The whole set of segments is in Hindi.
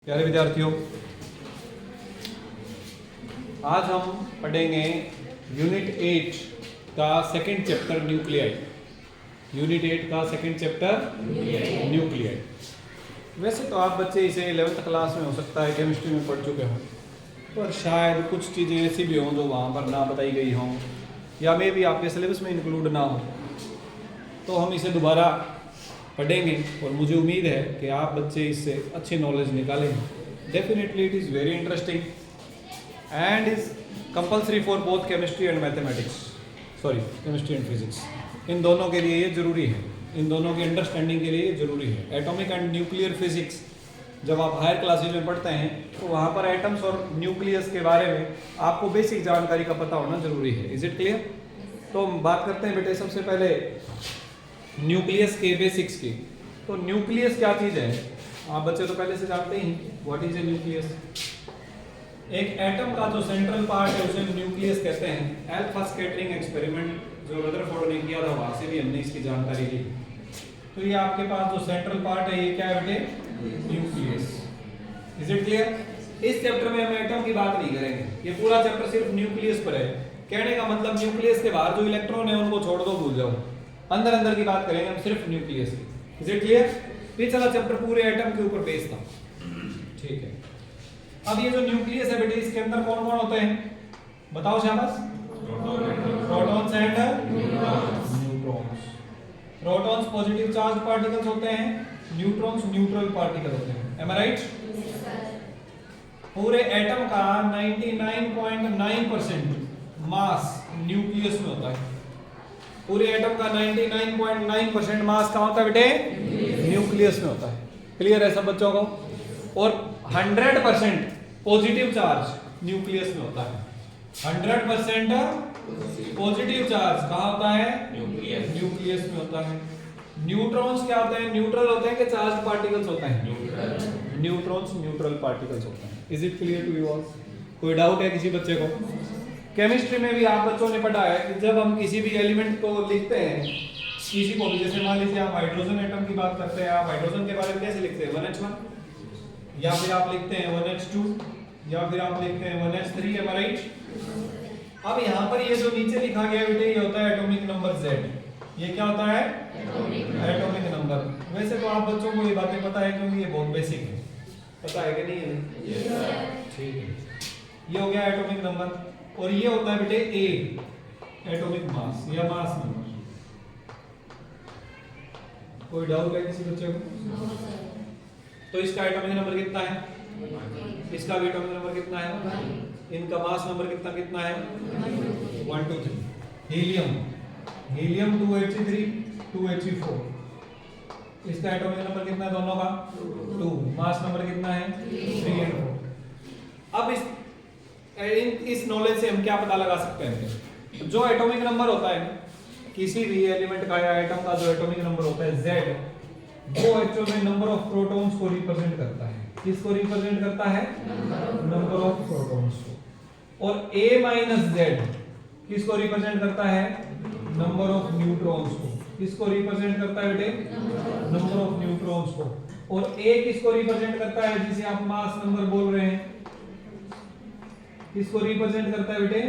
प्यारे विद्यार्थियों, आज हम पढ़ेंगे यूनिट 8 का सेकंड चैप्टर न्यूक्लियाई। यूनिट 8 का सेकंड चैप्टर न्यूक्लियाई। वैसे तो आप बच्चे इसे 11th क्लास में हो सकता है केमिस्ट्री में पढ़ चुके हों, पर शायद कुछ चीज़ें ऐसी भी हों जो वहाँ पर ना बताई गई हों या मे भी आपके सिलेबस में इंक्लूड ना हो, तो हम इसे दोबारा पढ़ेंगे और मुझे उम्मीद है कि आप बच्चे इससे अच्छी नॉलेज निकालेंगे। Definitely it is very interesting and is compulsory for both chemistry and mathematics, chemistry and physics. इन दोनों के लिए ये ज़रूरी है, इन दोनों की अंडरस्टैंडिंग के लिए ये ज़रूरी है। एटॉमिक एंड न्यूक्लियर फिजिक्स जब आप हायर क्लासेज में पढ़ते हैं तो वहाँ पर एटम्स और न्यूक्लियस के बारे में आपको बेसिक जानकारी का पता होना ज़रूरी है। Is it clear? तो हम बात करते हैं बेटे सबसे पहले न्यूक्लियस के बेसिक्स की। तो न्यूक्लियस क्या चीज़ है आप बच्चे तो पहले से जानते ही। What is a nucleus? एक एटम का जो सेंट्रल पार्ट है उसे न्यूक्लियस कहते हैं। अल्फा स्कैटरिंग एक्सपेरिमेंट जो रदरफोर्ड ने किया था वहाँ से भी हमने इसकी जानकारी ली। तो ये आपके पास जो सेंट्रल पार्ट है ये क्या है बेटे? न्यूक्लियस। Is it clear? इस चैप्टर में हम एटम की बात नहीं करेंगे, ये पूरा चैप्टर सिर्फ न्यूक्लियस पर है। कहने का मतलब न्यूक्लियस के बाहर जो इलेक्ट्रॉन है उनको छोड़ दो, भूल जाओ। अंदर की बात करेंगे हम सिर्फ न्यूक्लियस की। Is it clear? पिछला चैप्टर पूरे एटम के ऊपर बेस्ड था। ठीक है, अब ये जो न्यूक्लियस है बेटे इसके अंदर कौन कौन होते हैं बताओ शाबाश? Protons and neutrons. Protons positive charge particles होते हैं, न्यूट्रॉन्स न्यूट्रल पार्टिकल होते हैं। एम आई राइट? पूरे एटम का 99.9% मास न्यूक्लियस में होता है। पूरे एटम का 99.9% मास कहाँ होता है बेटे? न्यूक्लियस में होता है। क्लियर है सब बच्चों को? और 100% पॉजिटिव चार्ज न्यूक्लियस में होता है। 100% पॉजिटिव चार्ज कहाँ होता है? न्यूक्लियस में होता है। न्यूट्रॉन्स क्या होते हैं? न्यूट्रल होते हैं कि चार्ज पार्टिकल्स होते हैं? न्यूट्रॉन्स न्यूट्रल पार्टिकल्स होते हैं। Is it clear to you all? कोई डाउट है किसी बच्चे को? केमिस्ट्री में भी आप बच्चों ने पढ़ा है कि जब हम किसी भी एलिमेंट को लिखते हैं, किसी को भी, जैसे मान लीजिए आप हाइड्रोजन एटम की बात करते हैं, आप हाइड्रोजन के बारे में कैसे लिखते हैं? 1H1, या फिर आप लिखते हैं 1H2, या फिर आप लिखते हैं 1H3। एम आई राइट? अब यहाँ पर ये जो नीचे लिखा गया बेटे ये होता है एटॉमिक नंबर Z। ये क्या होता है? Atomic number. वैसे तो आप बच्चों को ये बातें पता है क्योंकि ये बहुत बेसिक है। पता है कि नहीं है? ठीक है, ये हो गया एटॉमिक नंबर। और ये होता है बेटे A, एटॉमिक मास या मास नंबर। कोई डाउट है किसी बच्चे को? तो इसका एटॉमिक नंबर कितना है? इसका भी एटॉमिक नंबर कितना है? इनका मास नंबर कितना कितना है? 1 2 3। Helium 2He3 2He4। इसका एटॉमिक नंबर कितना है दोनों का? 2। मास नंबर कितना है? 3 और 4। अब इस नॉलेज से हम क्या पता लगा सकते हैं? जो एटॉमिक नंबर होता है किसी भी एलिमेंट का या एटम का, जो एटॉमिक नंबर होता है Z, वो एक्चुअल में नंबर ऑफ प्रोटॉन्स को रिप्रेजेंट करता है। किसको रिप्रेजेंट करता है? नंबर ऑफ प्रोटॉन्स को। और A - Z किसको रिप्रेजेंट करता है? नंबर ऑफ न्यूट्रॉन्स को। किसको रिप्रेजेंट करता है बेटे? नंबर ऑफ न्यूट्रॉन्स को। और A किसको रिप्रेजेंट करता है जिसे आप मास नंबर बोल रहे हैं? किसको रिप्रेजेंट करता है बेटे?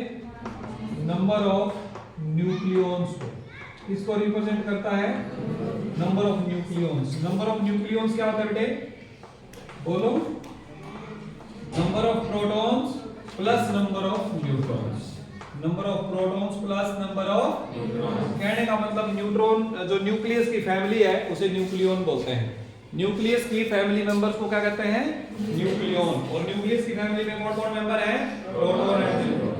नंबर ऑफ न्यूक्लियॉन्स को। किसको रिप्रेजेंट करता है? Number of nucleons. Number of nucleons क्या होता है बेटे? बोलो। Number of protons plus number of neutrons. Number of protons plus number of neutrons. कहने का मतलब न्यूट्रॉन जो न्यूक्लियस की फैमिली है उसे न्यूक्लियॉन बोलते हैं। न्यूक्लियस की फैमिली मेंबर्स को क्या कहते हैं? न्यूक्लियॉन। और न्यूक्लियस की फैमिली में कौन कौन मेंबर हैं? Proton and neutron.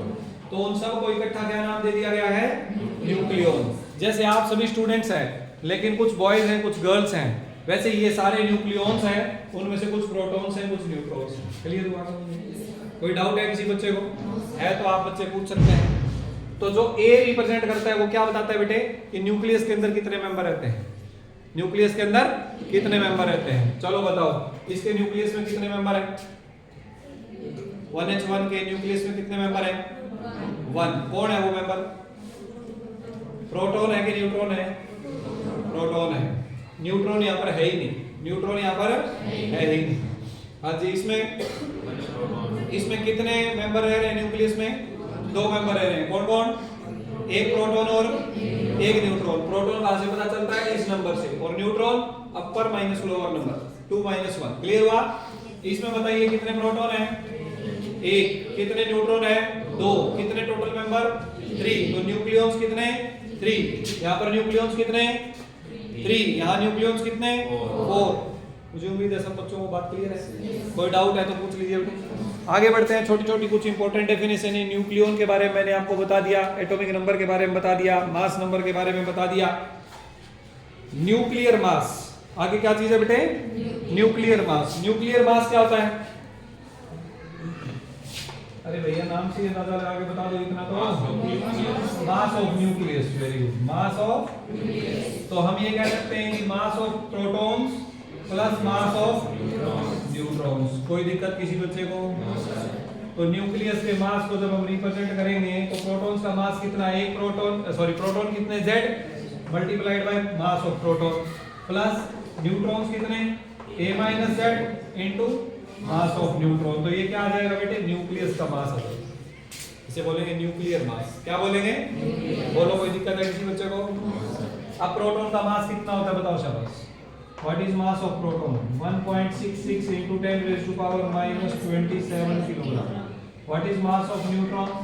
तो उन सबको इकट्ठा क्या नाम दे दिया गया है? न्यूक्लियॉन। जैसे आप सभी स्टूडेंट्स हैं लेकिन कुछ बॉयज हैं कुछ गर्ल्स हैं, वैसे ये सारे न्यूक्लियॉन्स हैं, उनमें से कुछ प्रोटॉन्स हैं कुछ न्यूट्रॉन्स हैं। क्लियर हुआ? कोई डाउट है किसी बच्चे को? है तो आप बच्चे पूछ सकते हैं। तो जो A रिप्रेजेंट करता है वो क्या बताता है बेटे कि न्यूक्लियस के अंदर कितने मेंबर रहते हैं? न्यूक्लियस के अंदर कितने मेंबर रहते हैं? चलो बताओ, इसके न्यूक्लियस में कितने मेंबर हैं? 1H1 के न्यूक्लियस में कितने मेंबर हैं? 1। कौन है वो मेंबर? प्रोटॉन है कि न्यूट्रॉन है? प्रोटॉन है। न्यूट्रॉन यहाँ पर है ही नहीं। न्यूट्रॉन यहाँ पर है ही नहीं। हाँ जी, इसमें कितने मेंबर रह रहे हैं न्यूक्लियस में? 2 मेंबर रह रहे हैं। कौन कौन? एक प्रोटॉन और एक न्यूट्रॉन। प्रोटॉन कहां से पता चलता है? इस नंबर से, और न्यूट्रॉन अपर माइनस लोअर नंबर 2 - 1। क्लियर हुआ? इसमें बताइए कितने प्रोटॉन है? 1। कितने न्यूट्रॉन है? 2। कितने टोटल मेंबर? 3। तो न्यूक्लियॉन्स कितने? 3। यहाँ पर न्यूक्लियॉन्स कितने? 3। यहाँ न्यूक्लियॉन्स कितने? 4। मुझे उम्मीद है सब बच्चों को बात क्लियर है। कोई डाउट है तो पूछ लीजिए बेटे। आगे बढ़ते हैं। छोटी छोटी कुछ इंपॉर्टेंट डेफिनेशन है। न्यूक्लियॉन के बारे में मैंने आपको बता दिया, एटॉमिक नंबर के बारे में बता दिया, मास नंबर के बारे में बता दिया। न्यूक्लियर मास, आगे क्या चीज है बेटे? Nuclear mass. न्यूक्लियर मास क्या होता है? अरे भैया नाम से अंदाजा लगा के बता दो इतना तो। मास of nucleus. Very good, mass of. तो हम ये कह सकते हैं कि mass of protons plus mass of neutrons. कोई दिक्कत किसी बच्चे को? तो न्यूक्लियस के मास को जब हम रिप्रेजेंट करेंगे तो प्रोटॉन्स का मास कितना है? एक प्रोटॉन, सॉरी प्रोटॉन कितने? Z multiplied by mass of proton, plus neutrons कितने? A - Z into mass of neutron. तो ये क्या आ जाएगा बेटे? न्यूक्लियस का मास आ जाएगा। इसे बोलेंगे न्यूक्लियर मास। क्या बोलेंगे? बोलो, कोई दिक्कत है किसी बच्चे को? अब प्रोटॉन का मास कितना होता है बताओ शाबाश। What is mass of proton? 1.66 into 10 raised to power minus 27 kilogram. What is mass of neutron?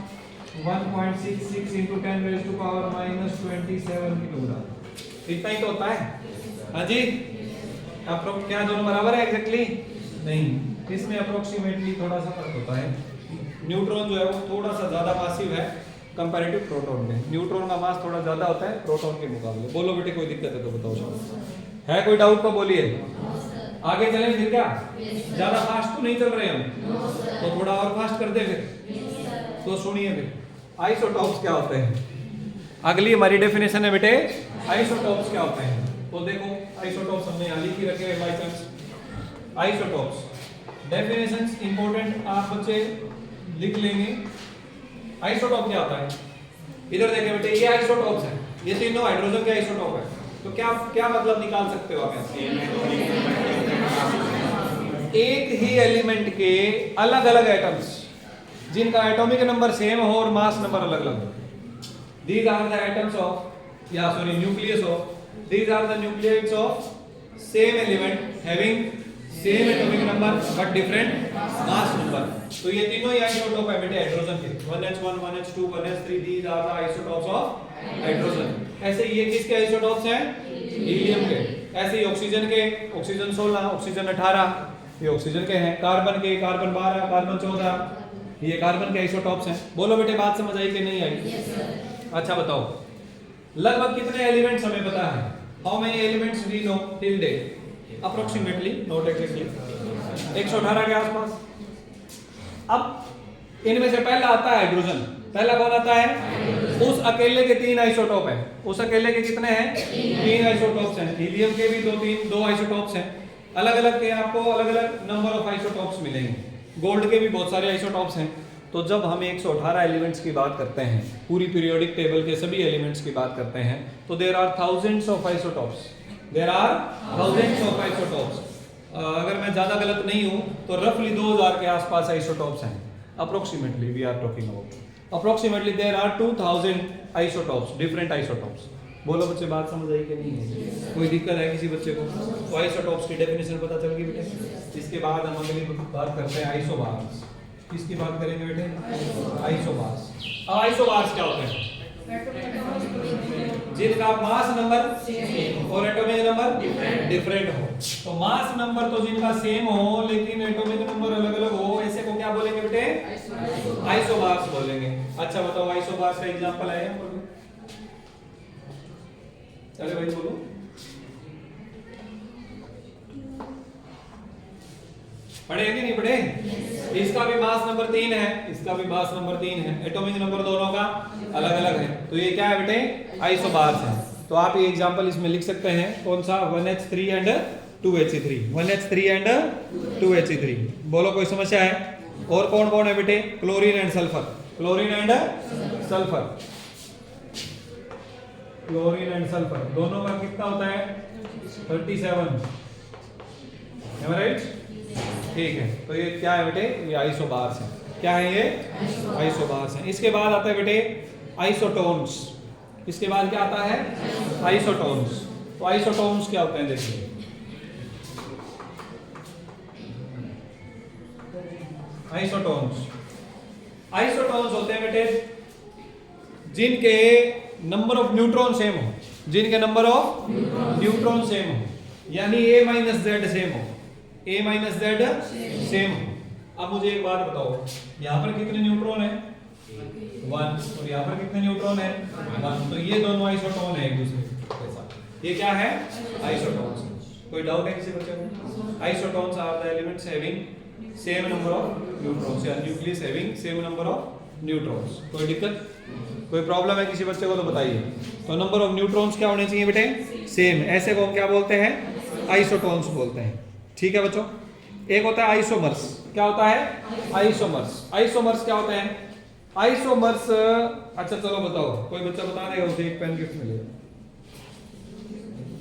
1.66 into 10 raised to power minus 27 kilogram. इतना ही तो होता है। हाँ जी, क्या दोनों बराबर है एग्जैक्टली? नहीं, इसमें अप्रोक्सीमेटली थोड़ा सा फर्क होता है। न्यूट्रॉन जो है वो थोड़ा सा ज्यादा मासिव है कंपैरेटिव प्रोटॉन में। न्यूट्रॉन का मास थोड़ा ज्यादा होता है प्रोटॉन के मुकाबले। बोलो बेटे, कोई दिक्कत है तो बताओ। है कोई डाउट तो बोलिए। आगे चलें फिर क्या? ज्यादा फास्ट तो नहीं चल रहे हम, तो थोड़ा और फास्ट कर दे फिर। तो सुनिए फिर, आइसोटॉप्स क्या होते हैं? अगली हमारी डेफिनेशन है बेटे, आइसोटॉप्स क्या होते हैं? तो देखो, आइसोटॉप्स हमने यहाँ लिख ही रखे हैं by chance. Isotopes definitions important, आप बच्चे लिख लेंगे। आइसोटॉप क्या होता है? इधर देखें बेटे, ये आइसोटॉप्स है, ये तीनों हाइड्रोजन के आइसोटॉप है। तो क्या क्या मतलब निकाल सकते हो आप? एक ही एलिमेंट के अलग अलग एटम्स जिनका एटॉमिक नंबर सेम हो और मास नंबर अलग अलग हो। These are the atoms of, या sorry nucleus of, these are the nucleus of same element having same atomic number but different mass number. तो ये तीनों ही आइसोटॉप है बेटे हाइड्रोजन के। 1s1 1s2 1s3 these are the isotopes of hydrogen. ऐसे ये किसके आइसोटॉप्स हैं? हीलियम के। ऐसे ही ऑक्सीजन के, ऑक्सीजन 16, ऑक्सीजन 18, ये ऑक्सीजन के हैं। कार्बन के, कार्बन 12, कार्बन 14, ये कार्बन के आइसोटॉप्स हैं। बोलो बेटे, बात समझ आई कि नहीं आई? अच्छा बताओ, लगभग कितने एलिमेंट्स हमें पता है? How many elements we know till date? Approximately, not exactly, 118 के आसपास। अब इनमें से पहला आता है हाइड्रोजन। पहला कौन आता है? उस अकेले के 3 आइसोटॉप हैं। उस अकेले के कितने हैं? 3 आइसोटॉप्स हैं। हीलियम के भी 2 आइसोटॉप्स हैं। अलग अलग के आपको अलग अलग नंबर ऑफ आइसोटॉप्स मिलेंगे। गोल्ड के भी बहुत सारे आइसोटॉप्स हैं। तो जब हम 118 एलिमेंट्स की बात करते हैं, पूरी पीरियोडिक टेबल के सभी एलिमेंट्स की बात करते हैं, तो there are thousands of isotopes. There are thousands of isotopes. अगर मैं ज्यादा गलत नहीं हूं तो रफली 2000 के आसपास आइसोटॉप्स हैं। Approximately we are talking about, approximately there are 2000 isotopes, different isotopes. बोलो बच्चे, बात समझ आई कि नहीं है? कोई दिक्कत है किसी बच्चे को? तो आइसोटॉप्स की डेफिनेशन पता चल गई बेटे। इसके बाद हम अगली बात करते हैं आइसोबार्स। किसकी बात करेंगे बेटे? आइसोबार्स। अब आइसोबार्स क्या होते हैं? जिनका मास नंबर और एटॉमिक नंबर डिफरेंट हो। तो मास नंबर तो जिनका सेम हो लेकिन एटॉमिक नंबर अलग अलग हो, ऐसे को क्या बोलेंगे बेटे? आइसोबार्स बोलेंगे। अच्छा बताओ, आइसोबार्स का एग्जांपल है? चले भाई बोलो। पढ़ेंगे नहीं पढ़े? इसका भी मास नंबर 3 है, इसका भी मास नंबर 3 है, एटॉमिक नंबर दोनों का अलग अलग है। तो ये क्या है बेटे? आइसोबार्स है। तो आप ये एग्जांपल इसमें लिख सकते हैं। कौन सा? 1h3 and 2h3, 1h3 and 2h3। बोलो, कोई समस्या है? और कौन कौन है बेटे? Chlorine and sulphur, chlorine and sulphur, chlorine and sulphur दोनों का कितना होता है? 37, राइट? ठीक है, तो ये क्या है बेटे, ये आइसोबार्स है। क्या है ये? आइसोबार्स है। इसके बाद आता है बेटे आइसोटोन्स। इसके बाद क्या आता है? आइसोटोन्स। तो आइसोटोन्स क्या होते हैं देखिए, आइसोटोन्स होते हैं बेटे जिनके नंबर ऑफ न्यूट्रॉन सेम हो, जिनके नंबर ऑफ न्यूट्रॉन सेम हो, यानी a माइनस जेड सेम हो, a माइनस जेड सेम हो। अब मुझे एक बात बताओ, यहाँ पर कितने न्यूट्रॉन है? 1, और यहाँ पर कितने न्यूट्रॉन है? 1। तो ये दोनों आइसोटोन है एक दूसरे के साथ। ये क्या है? आइसोटोन्स। कोई डाउट है किसी बच्चे को? Isotones are the elements having same number of neutrons, या nucleus having same number of neutrons. कोई दिक्कत, कोई प्रॉब्लम है किसी बच्चे को तो बताइए। तो नंबर ऑफ न्यूट्रॉन्स क्या होने चाहिए बेटे? सेम। ऐसे को हम क्या बोलते हैं? आइसोटोन्स बोलते हैं। ठीक है बच्चों। एक होता है आइसोमर्स। क्या होता है? आइसोमर्स। आइसोमर्स क्या होता है? आइसोमर्स, अच्छा चलो बताओ, कोई बच्चा बता देगा, उसे एक पेन गिफ्ट मिलेगा।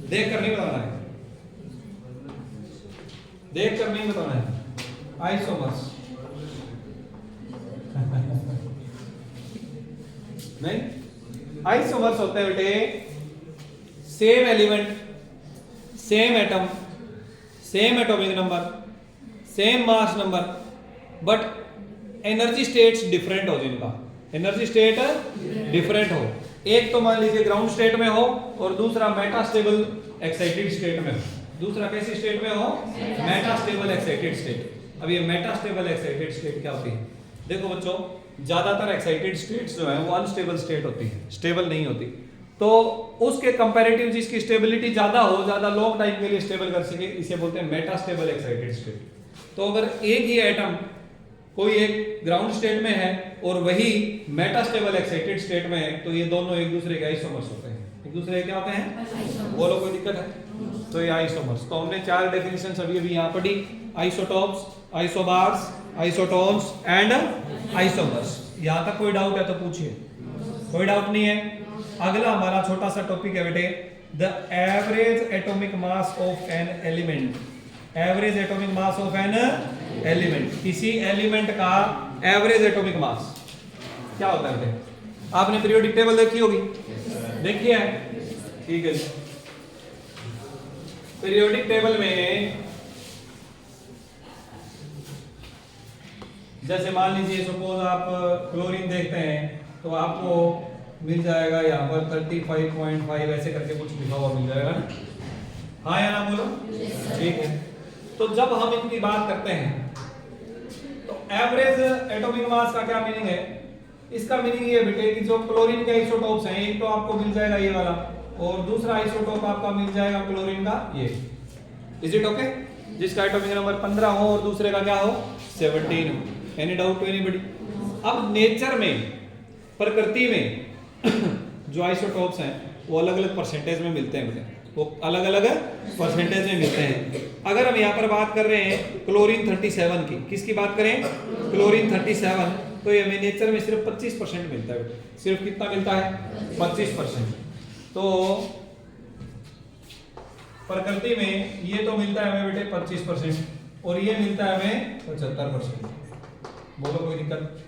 देख कर नहीं बताना है, देख कर नहीं बताना है। आइसोमर्स नहीं, आइसोमर्स होते हैं बेटे same element, same atom, same atomic number, same mass number, but energy states different हो, जिनका एनर्जी स्टेट डिफरेंट हो। एक तो मान लीजिए ग्राउंड स्टेट में हो और दूसरा मेटास्टेबल एक्साइटेड स्टेट में हो। दूसरा कैसी स्टेट में हो? Metastable excited state. अब ये मेटास्टेबल एक्साइटेड स्टेट क्या होती है? देखो बच्चों, ज्यादातर एक्साइटेड स्टेट्स जो है वो अनस्टेबल स्टेट होती है, स्टेबल नहीं होती। तो उसके कंपैरेटिव जिसकी स्टेबिलिटी ज्यादा हो, ज्यादा लॉन्ग टाइम के लिए स्टेबल कर सके, इसे बोलते हैं मेटास्टेबल एक्साइटेड स्टेट। तो अगर एक ही एटम कोई एक ग्राउंड स्टेट में है और वही मेटास्टेबल एक्साइटेड स्टेट में है, तो ये दोनों एक दूसरे के आइसोमर्स होते हैं। एक दूसरे के क्या होते हैं? बोलो, कोई दिक्कत है? तो ये आइसोमर्स। तो हमने 4 डेफिनेशन अभी यहाँ पढ़ी, isotopes, isobars, isotones and isomers. यहाँ तक कोई डाउट है तो पूछिए, कोई डाउट नहीं है। अगला हमारा छोटा सा टॉपिक है बेटे, the average atomic mass of an element. Average atomic mass of an element, किसी एलिमेंट का एवरेज एटॉमिक मास क्या होता है बेटे? आपने पीरियोडिक टेबल देखी होगी, देखी है? ठीक है। पीरियोडिक टेबल में जैसे मान लीजिए सपोज आप क्लोरीन देखते हैं तो आपको मिल जाएगा यहाँ पर 35.5 ऐसे करके कुछ लिखा हुआ मिल जाएगा ना? हाँ या ना बोलो? ठीक है। तो जब हम इनकी बात करते हैं तो एवरेज एटॉमिक मास का क्या मीनिंग है? इसका मीनिंग ये बेटे कि जो क्लोरीन के आइसोटोप्स हैं, एक तो आपको मिल जाएगा ये वाला और दूसरा आइसोटोप आपका मिल जाएगा क्लोरीन का ये। Is it okay? जिसका एटॉमिक नंबर 15 हो और दूसरे का क्या हो? 17 हो। Any doubt to anybody? अब नेचर में, प्रकृति में जो आइसोटोप्स हैं वो अलग अलग परसेंटेज में मिलते हैं बेटे, वो अलग अलग परसेंटेज में मिलते हैं। अगर हम यहाँ पर बात कर रहे हैं क्लोरीन 37 की, किसकी बात करें? क्लोरीन 37, तो ये हमें नेचर में सिर्फ 25% मिलता है बेटे। सिर्फ कितना मिलता है? 25%। तो प्रकृति में ये तो मिलता है हमें बेटे 25% और ये मिलता है हमें 75%। बोलो, कोई दिक्कत?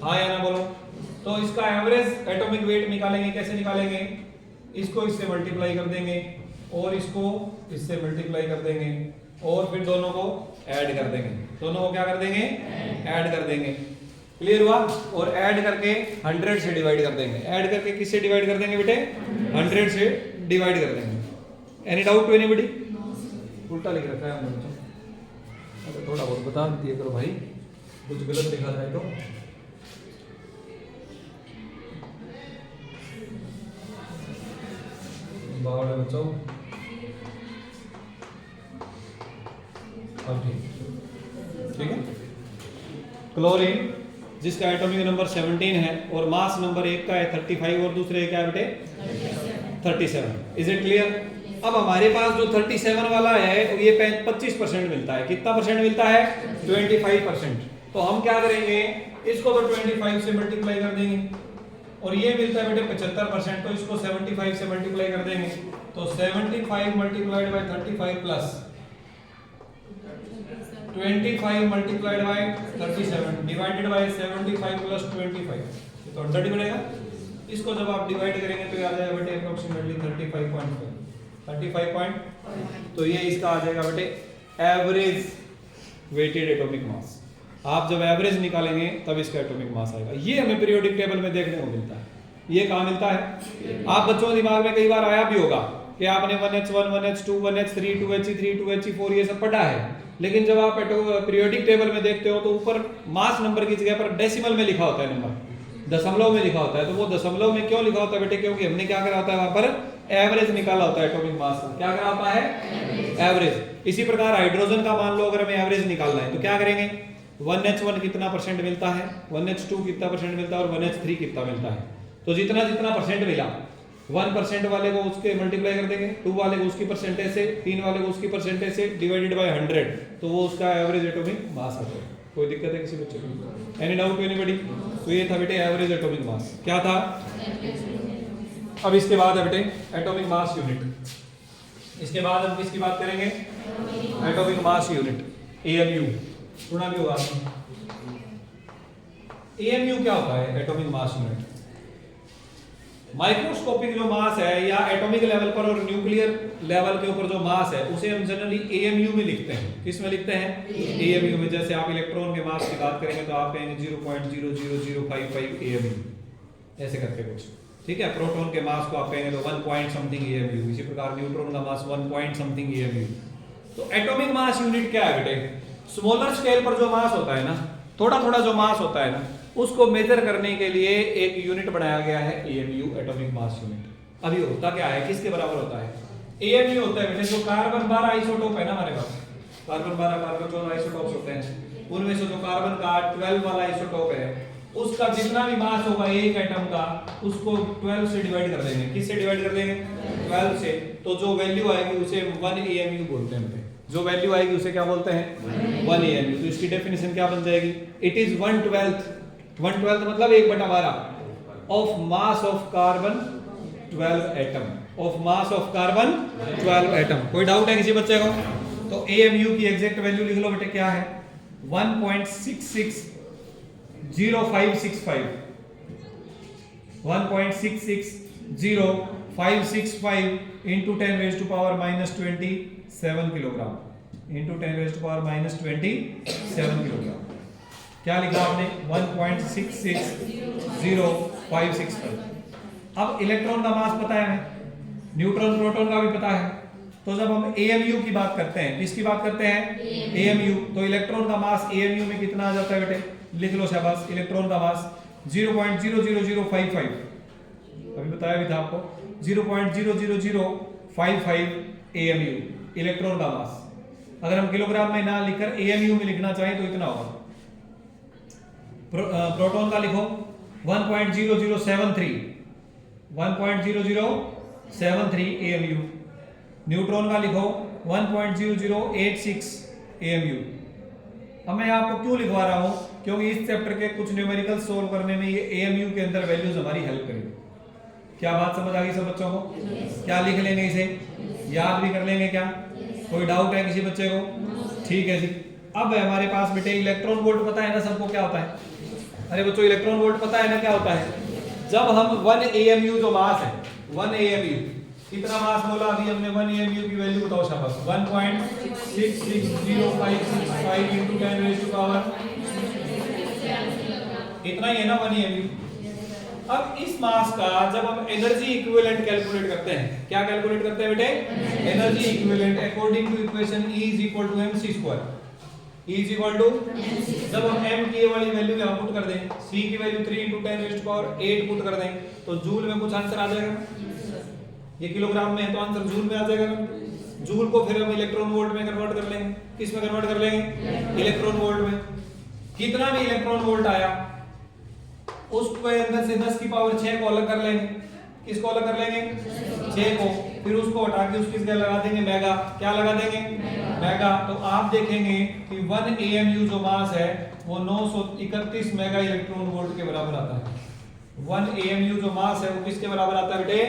हाँ या ना बोलो? तो इसका एवरेज एटॉमिक वेट निकालेंगे, कैसे निकालेंगे? इसको इससे मल्टीप्लाई कर देंगे और इसको इससे मल्टीप्लाई कर देंगे और फिर दोनों को ऐड कर देंगे। दोनों को क्या कर देंगे? ऐड कर देंगे। क्लियर हुआ? और ऐड करके 100 से डिवाइड कर देंगे। ऐड करके किससे डिवाइड कर देंगे बेटे? 100 से डिवाइड कर देंगे। Any doubt to anybody? उल्टा लिख रखा है हमने तो, थोड़ा बहुत बता दिया करो भाई, कुछ गलत लिखा जाए तो। बावड़े बच्चों, अब ठीक है। क्लोरीन जिसका एटॉमिक नंबर 17 है और मास नंबर एक का है 35 और दूसरे का है बेटे 37। Is it clear? अब हमारे पास जो 37 वाला है ये 25% मिलता है। कितना परसेंट मिलता है? 25%। तो हम क्या करेंगे? इसको तो 25 से मल्टीप्लाई कर देंगे और ये मिलता है बेटे 75%, तो इसको 75 से मल्टीप्लाई कर देंगे। तो 75 multiplied by 35 plus 25 multiplied by 37 divided by 75 plus 25, ये तो 130 बनेगा। इसको जब आप डिवाइड करेंगे तो ये आ जाएगा बेटे अप्रोक्सीमेटली 35.5, तो ये इसका आ जाएगा बेटे एवरेज वेटेड एटॉमिक मास। आप जब एवरेज निकालेंगे तब इसका एटॉमिक मास आएगा। ये हमें पीरियोडिक टेबल में देखने को मिलता है। ये कहाँ मिलता है? आप बच्चों के दिमाग में कई बार आया भी होगा कि आपने 1h1 1h2 1h3 2he3 2he4 ये सब पढ़ा है, लेकिन जब आप पीरियोडिक टेबल में देखते हो तो ऊपर मास नंबर की जगह पर डेसिमल में लिखा होता है, नंबर दशमलव में लिखा होता है। तो वो दशमलव में क्यों लिखा होता है बेटे? क्योंकि हमने क्या करा होता है, वहां पर एवरेज निकाला होता है एटॉमिक मास का। क्या करा होता है? एवरेज। इसी प्रकार हाइड्रोजन का मान लो अगर हमें एवरेज निकालना है तो क्या करेंगे? 1h1 कितना परसेंट मिलता है, 1h2 कितना परसेंट मिलता है और 1h3 कितना मिलता है। तो जितना जितना परसेंट मिला 1% वाले को उसके मल्टीप्लाई कर देंगे, 2 वाले को उसकी परसेंटेज से, 3 वाले को उसकी परसेंटेज से डिवाइडेड बाय 100, तो वो उसका एवरेज एटॉमिक मास आता है। कोई दिक्कत है किसी बच्चे को? Any doubt to anybody? तो ये था बेटे एवरेज एटॉमिक मास। क्या था? अब इसके बाद है बेटे एटॉमिक मास यूनिट। इसके बाद हम किसकी बात करेंगे? Atomic mass unit, AMU. सुना भी होगा आपने। एएमयू क्या होता है? Atomic mass unit. माइक्रोस्कोपिक जो मास है या एटॉमिक लेवल पर और न्यूक्लियर लेवल के ऊपर जो मास है उसे हम जनरली एएमयू में लिखते हैं। किस में लिखते हैं? एएमयू में। जैसे आप इलेक्ट्रॉन के मास की बात करेंगे तो आप कहेंगे 0.00055 एएमयू, ऐसे करके कुछ, ठीक है। प्रोटॉन के मास को आप कहेंगे तो 1 पॉइंट समथिंग एएमयू। इसी प्रकार न्यूट्रॉन का मास 1 पॉइंट समथिंग एएमयू। तो एटॉमिक मास यूनिट क्या है बेटे? स्मॉलर स्केल पर जो मास होता है ना, थोड़ा थोड़ा जो मास होता है ना, उसको मेजर करने के लिए एक यूनिट बनाया गया है एएमयू, एटॉमिक मास यूनिट। अभी होता क्या है, किसके बराबर होता है? एएमयू होता है बेटे जो कार्बन 12 आइसोटोप है ना हमारे पास, कार्बन 12 कार्बन 14 आइसोटोप्स होते हैं, उनमें से जो कार्बन का 12 वाला आइसोटोप है उसका जितना भी मास होगा एक एटम का, उसको 12 से डिवाइड कर देंगे। किससे डिवाइड कर देंगे? 12 से। तो जो वैल्यू आएगी उसे 1 एएमयू बोलते हैं। जो वैल्यू आएगी उसे क्या बोलते हैं? 1 एएमयू। तो इसकी डेफिनेशन क्या बन जाएगी? इट इज 1/12 मतलब 1/12 of mass of carbon 12 atom, of mass of carbon 12 atom. कोई डाउट है किसी बच्चे को? तो एएमयू की एग्जैक्ट वैल्यू लिख लो बेटे, क्या है? 1.660565 1.660565 into 10⁻⁻27 किलोग्राम into 10⁻⁻27 किलोग्राम। क्या लिखा आपने? 1.660565। अब इलेक्ट्रॉन का मास पता है हमें, न्यूट्रॉन प्रोटॉन का भी पता है। तो जब हम एएमयू की बात करते हैं, किसकी बात करते हैं? एएमयू। तो इलेक्ट्रॉन का मास एएमयू में कितना आ जाता है बेटे? लिख लो शाबाश। इलेक्ट्रॉन का मास 0.00055, अभी बताया भी था आपको, 0.00055 एएमयू इलेक्ट्रॉन का मास। अगर हम किलोग्राम में ना लिखकर एएमयू में लिखना चाहें तो इतना होगा। प्रोटॉन का लिखो 1.0073 एएमयू। न्यूट्रॉन का लिखो 1.0086 एएमयू। अब मैं आपको क्यों लिखवा रहा हूं? क्योंकि इस चैप्टर के कुछ न्यूमेरिकल सोल्व करने में ये एएमयू के अंदर वैल्यूज हमारी हेल्प करेंगे। क्या बात समझ आ गई सब बच्चों को? क्या लिख लेंगे इसे? याद भी कर लेंगे क्या? कोई डाउट है किसी बच्चे को? ठीक है जी। अब हमारे पास बेटे इलेक्ट्रॉन वोल्ट पता है ना सबको क्या होता है? अरे बच्चों इलेक्ट्रॉन वोल्ट पता है ना क्या होता है? जब हम 1 एएमयू जो मास है, 1 एएमयू कितना मास बोला अभी हमने? 1 एएमयू की वैल्यू बताओ शाबाश। 1.660565 into 10⁻⁻, इतना ही है ना 1 एएमयू। अब इस मास का जब हम एनर्जी इक्विवेलेंट कैलकुलेट करते हैं, क्या कैलकुलेट करते हैं बेटे? Energy equivalent according to equation E = mc²। E = जब हम m की ये वाली वैल्यू यहां पुट कर दें, c की वैल्यू 3 × 10⁸ पुट कर दें तो जूल में कुछ आंसर आ जाएगा। ये किलोग्राम में है तो आंसर जूल में आ जाएगा। जूल को फिर हम इलेक्ट्रॉन वोल्ट में कन्वर्ट कर लेंगे। किस में कन्वर्ट कर लेंगे? इलेक्ट्रॉन वोल्ट में। कितना भी इलेक्ट्रॉन वोल्ट आया उसको अंदर से 10 की पावर 6 को अलग कर लेंगे। किसको अलग कर लेंगे? 6 को। फिर उसको हटा के उसकी जगह लगा देंगे मेगा। क्या लगा देंगे? मेगा। तो आप देखेंगे कि 1 एएमयू जो मास है वो 931 मेगा इलेक्ट्रॉन वोल्ट के बराबर आता है। 1 एएमयू जो मास है वो किसके बराबर आता है बेटे?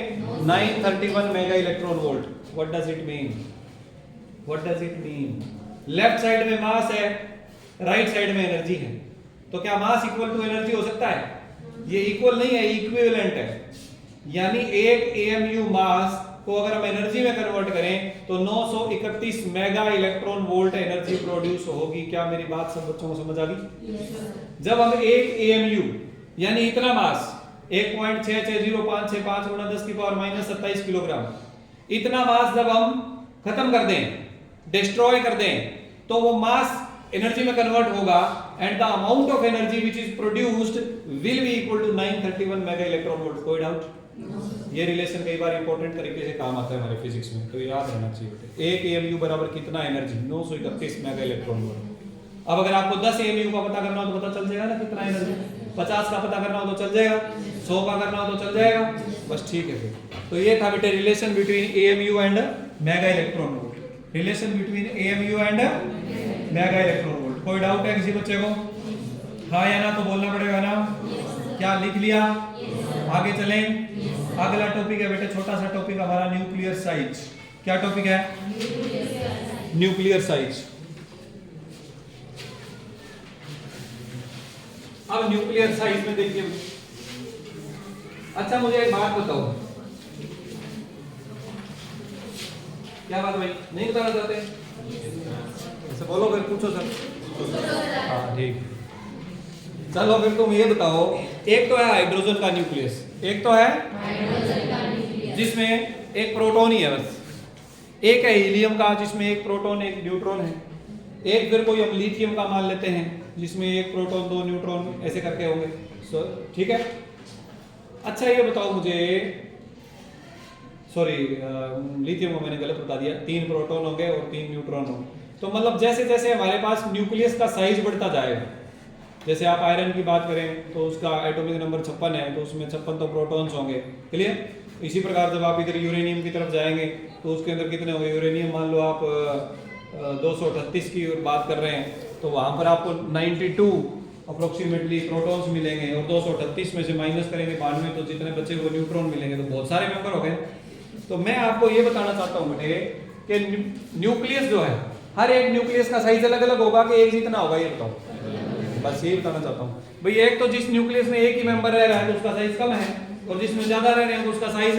931 mega electron volt. What does it mean? What does it mean? Left side में मास है, राइट साइड में एनर्जी है, तो क्या मास इक्वल टू एनर्जी हो सकता है? ये इक्वल नहीं है, इक्विवेलेंट है। यानी एक एएमयू मास को अगर हम एनर्जी में कन्वर्ट करें तो 931 mega electron volt energy produce होगी। क्या मेरी बात सब बच्चों को समझ आ गई? जब हम एक एएमयू यानी इतना मास 1.66056 गुणा 10 की पावर माइनस 27 किलोग्राम, इतना मास जब हम खत्म कर दें, डिस्ट्रॉय कर दें, तो वो मास एनर्जी में कन्वर्ट होगा and the amount of energy which is produced will be equal to 931 mega electron volt. कोई डाउट? ये रिलेशन कई बार इंपॉर्टेंट तरीके से काम आता है हमारे फिजिक्स में, तो याद रहना चाहिए। एक एएमयू बराबर कितना एनर्जी? 931 mega electron volt. अब अगर आपको 10 एएमयू का पता करना हो तो पता चल जाएगा ना कितना एनर्जी। 50 का पता करना हो तो चल जाएगा, 100 का करना हो तो चल जाएगा, बस ठीक है फिर। तो ये था बेटे relation between AMU and mega electron volt. Relation between AMU and mega electron volt. कोई डाउट है किसी बच्चे को? हाँ या ना तो बोलना पड़ेगा ना। क्या लिख लिया? आगे चलें। अगला टॉपिक है बेटे, छोटा सा टॉपिक हमारा न्यूक्लियर साइज। क्या टॉपिक है? Nuclear size. अब न्यूक्लियर साइज में देखिए, अच्छा मुझे एक बात बताओ, क्या बात भाई, नहीं बताना चाहते? ऐसे बोलो फिर, पूछो सर। हाँ ठीक, चलो फिर तुम ये बताओ, एक तो है हाइड्रोजन का न्यूक्लियस, एक तो है जिसमें एक प्रोटॉन ही है बस, एक है हीलियम का जिसमें एक प्रोटॉन एक न्यूट्रॉन है, एक फिर कोई हम लिथियम का मान लेते हैं जिसमें एक प्रोटॉन दो न्यूट्रॉन ऐसे करके होंगे। ठीक है। अच्छा ये बताओ मुझे, सॉरी लिथियम को मैंने गलत बता दिया, 3 प्रोटॉन होंगे और 3 न्यूट्रॉन होंगे। तो मतलब जैसे जैसे हमारे पास न्यूक्लियस का साइज बढ़ता जाएगा, जैसे आप आयरन की बात करें तो उसका एटॉमिक नंबर 56 है, तो उसमें 56 तो प्रोटॉन्स होंगे। क्लियर? इसी प्रकार जब आप इधर यूरेनियम की तरफ जाएंगे तो उसके अंदर कितने होंगे? यूरेनियम मान लो आप 238 की बात कर रहे हैं, तो वहां पर आपको 92 अप्रोक्सीमेटली प्रोटॉन्स मिलेंगे और 238 में से माइनस करेंगे 92, तो जितने बच्चे वो न्यूट्रॉन मिलेंगे, तो बहुत सारे मेंबर हो गए। तो मैं आपको ये बताना चाहता हूँ बेटे कि न्यूक्लियस जो है, हर एक न्यूक्लियस का साइज अलग अलग होगा कि एक जितना होगा, ये बताओ, बस यही बताना चाहता हूँ भाई। एक तो जिस न्यूक्लियस में एक ही मेंबर रह रहा है तो उसका साइज कम है, और जिसमें ज्यादा रह रहे हैं तो उसका साइज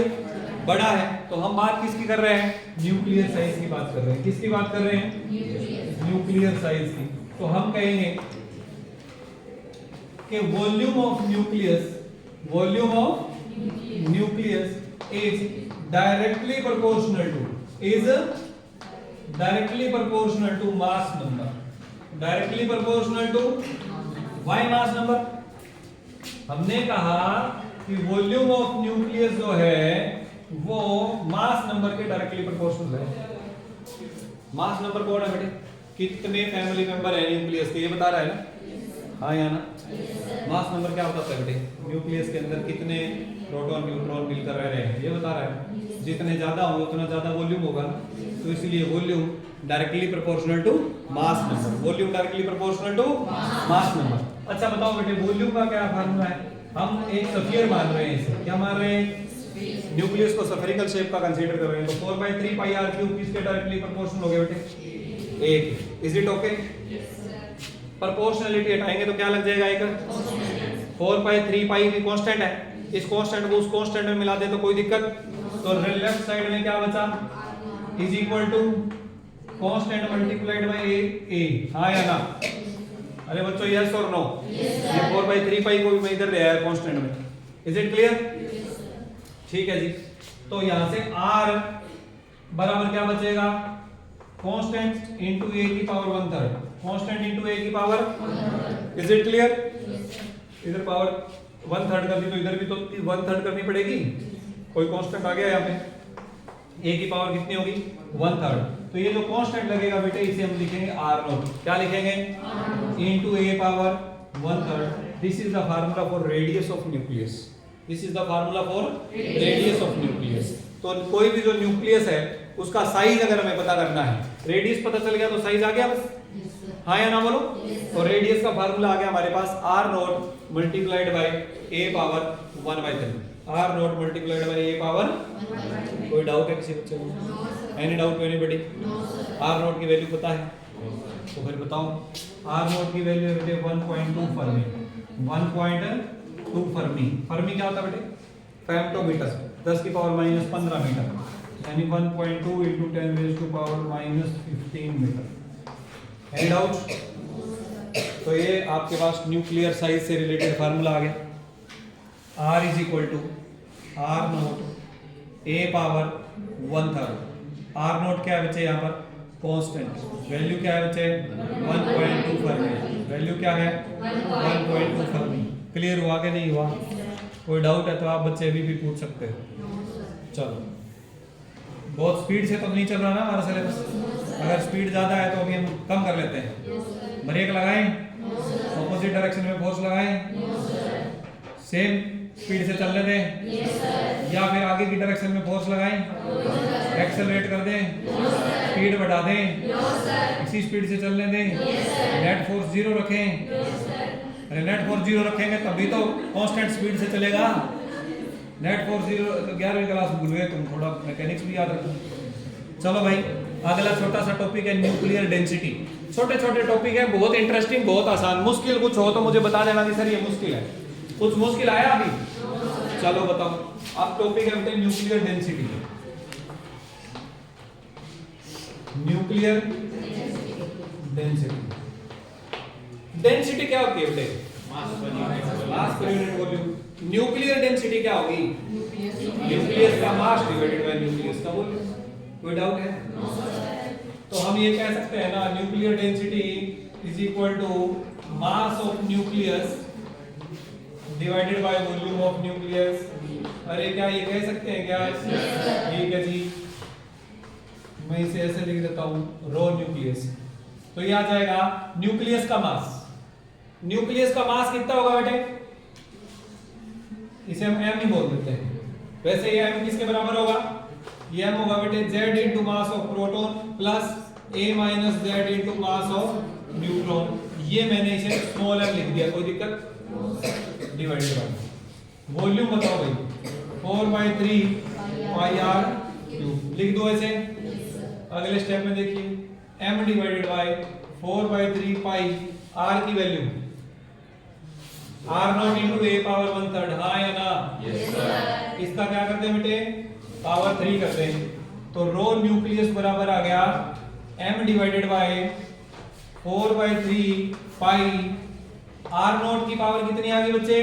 बड़ा है। तो हम बात किसकी कर रहे हैं? न्यूक्लियर साइज की बात कर रहे हैं। किसकी बात कर रहे हैं? न्यूक्लियर साइज की। तो हम कहेंगे कि volume of nucleus is directly proportional to mass number, directly proportional to Y mass number. हमने कहा कि वॉल्यूम ऑफ न्यूक्लियस जो है वो मास नंबर के डायरेक्टली प्रोपोर्शनल है। मास नंबर कौन है बेटे? कितने फैमिली मेंबर है न्यूक्लियस के, ये बता रहा है ना? हाँ या ना? मास नंबर क्या बताता है बेटे? न्यूक्लियस के अंदर कितने प्रोटॉन न्यूट्रॉन मिलकर रह रहे हैं, ये बता रहा है। जितने ज्यादा होंगे उतना ज्यादा वॉल्यूम होगा, तो इसलिए volume directly proportional to mass number. Volume directly proportional to mass number. अच्छा बताओ बेटे, वॉल्यूम का क्या फार्मूला है? हम एक स्फीयर मान रहे हैं, इसे क्या मान रहे हैं? न्यूक्लियस को स्फेरिकल शेप का कंसीडर कर रहे हैं, तो 4/3 पाई r क्यूब किसके डायरेक्टली प्रोपोर्शनल हो गया बेटे? 1। Is it okay? प्रोपोर्शनलिटी हटाएंगे तो क्या लग जाएगा? एक 4/3 पाई भी कांस्टेंट है, इस कांस्टेंट को उस कांस्टेंट में मिला दे तो कोई दिक्कत? तो लेफ्ट साइड में क्या बचा? Is equal to constant multiplied by a। हाँ या ना? अरे बच्चों यस और नो? ये 4/3 पाई को भी मैं इधर ले आया कांस्टेंट में। Is it clear? ठीक है जी। तो यहां से r बराबर क्या बचेगा? कांस्टेंट इनटू a की पावर 1/3, कांस्टेंट इनटू a की पावर। Is it clear? इधर पावर 1/3 कर दी तो इधर भी तो 1/3 करनी पड़ेगी। कोई कांस्टेंट आ गया यहाँ पे, a की पावर कितनी होगी? 1/3। तो ये जो कांस्टेंट लगेगा बेटे इसे हम लिखेंगे r0। क्या लिखेंगे? Into a power 1/3। This is the formula for radius of nucleus. This is the formula for radius of nucleus. तो कोई भी जो न्यूक्लियस है उसका साइज अगर हमें पता करना है, रेडियस पता चल गया तो साइज आ गया बस। हाँ या ना बोलो? तो रेडियस का फार्मूला आ गया हमारे पास r0 multiplied by a power 1/3। r0 multiplied by a power. कोई डाउट है किसी बच्चे को? Any doubt to anybody? r0 की वैल्यू पता है? तो फिर बताओ आर नोट की वैल्यू है बेटे 1.2 फर्मी। 1.2 फर्मी। फर्मी क्या होता है बेटे? फेम्टोमीटर, 10 की पावर माइनस 15 मीटर, यानी 1.2 into 10 raise to power minus 15 metre. Any doubt? तो ये आपके पास न्यूक्लियर साइज से रिलेटेड फार्मूला आ गया। R is equal to R naught A power 1/3। R naught क्या है बच्चे? यहाँ पर कांस्टेंट। वैल्यू क्या है बच्चे? 1.2 फर्मी। वैल्यू क्या है? 1.2 फर्मी। क्लियर हुआ कि नहीं हुआ? कोई डाउट है तो आप बच्चे अभी भी पूछ सकते हो। चलो, बहुत स्पीड से तो नहीं चल रहा ना हमारा सिलेबस। अगर स्पीड ज़्यादा है तो अभी हम कम कर लेते हैं। ब्रेक लगाएं, ऑपोजिट डायरेक्शन में फोर्स लगाएं, सेम स्पीड से चलने दें, या फिर आगे की डायरेक्शन में फोर्स लगाएं, एक्सेलरेट कर दें, स्पीड बढ़ा दें, इसी स्पीड से चलने दें, नेट फोर्स 0 रखें। अरे नेट फोर्स 0 रखेंगे तभी तो कांस्टेंट स्पीड से चलेगा। नेट फोर्स 0 तो 11वीं क्लास भूल गए तुम, थोड़ा मैकेनिक्स भी याद रखो। चलो भाई, अगला छोटा सा टॉपिक है न्यूक्लियर डेंसिटी। छोटे छोटे टॉपिक है, बहुत इंटरेस्टिंग, बहुत आसान। मुश्किल कुछ हो तो मुझे बता देना कि सर ये मुश्किल है। कुछ मुश्किल आया अभी? चलो बताओ। अब टॉपिक है बेटे nuclear density. Nuclear density. Density क्या होती है बेटे? मास per unit volume. Nuclear density क्या होगी? न्यूक्लियस का मास डिवाइडेड बाय न्यूक्लियस का वॉल्यूम। कोई डाउट है? तो हम ये कह सकते हैं ना, nuclear density is equal to mass of nucleus divided by volume of nucleus. अरे क्या ये कह सकते हैं क्या? ठीक है जी, मैं इसे ऐसे लिख देता हूं, रो न्यूक्लियस। तो ये आ जाएगा न्यूक्लियस का मास। न्यूक्लियस का मास कितना होगा बेटे? इसे हम m ही बोल देते हैं। वैसे ये m किसके बराबर होगा? ये m होगा बेटे z into mass of proton plus a minus z into mass of neutron. ये मैंने इसे स्मॉल m लिख दिया, कोई दिक्कत? डिवाइडेड बाय वॉल्यूम बताओ भाई, 4/3 पाई r क्यूब लिख दो ऐसे। अगले स्टेप में देखिए, m divided by 4/3 pi r की value r not into a power 1/3। हाँ या ना? Yes sir. इसका क्या करते हैं बेटे? पावर 3 करते हैं। तो रो न्यूक्लियस बराबर आ गया m divided by 4/3 pi r naught की पावर कितनी आ गई बच्चे?